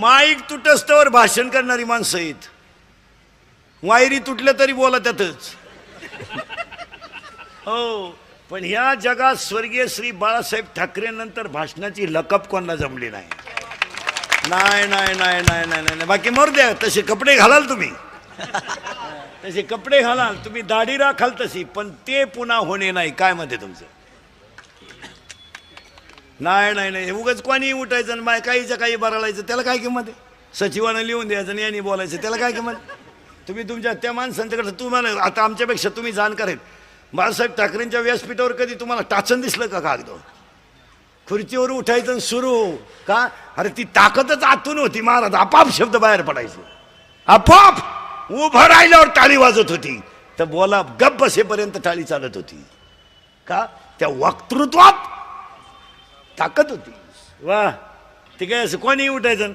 Mic तुटस्तवर भाषण करणारी माणसं आहेत. वायरी तुटल्या तरी बोला त्यातच. हो, पण ह्या जगात स्वर्गीय श्री बाळासाहेब ठाकरे नंतर भाषणाची लकप कोणाला जमली नाही. नाही नाही नाही नाही नाही नाही बाकी मरू द्या. तसे कपडे घालाल तुम्ही, तसे कपडे घालाल तुम्ही, दाढी राखाल तशी, पण ते पुन्हा होणे नाही. काय म्हणते तुमचं? नाही नाही नाही उगाच कोणी उठायचं आणि बाय काहीचं काही बराळायचं, त्याला काय किंमत आहे? सचिवानं लिहून द्यायचं आणि यांनी बोलायचं, त्याला काय किंमत? तुम्ही तुमच्या त्या माणसांच्याकडे, तुम्हाला आता आमच्यापेक्षा तुम्ही जाणकार आहेत. बाळासाहेब ठाकरेंच्या व्यासपीठावर कधी तुम्हाला टाचन दिसलं का? कागद खुर्चीवर उठायचं सुरू का? अरे ती ताकदच आतून होती महाराज. आपाप शब्द बाहेर पडायचे, आपाप उभं राहिल्यावर टाळी वाजत होती, तर बोला गप्प बसेपर्यंत टाळी चालत होती. का? त्या वक्तृत्वात ताकद होती. वा, ते काय असं कोणी उठायचं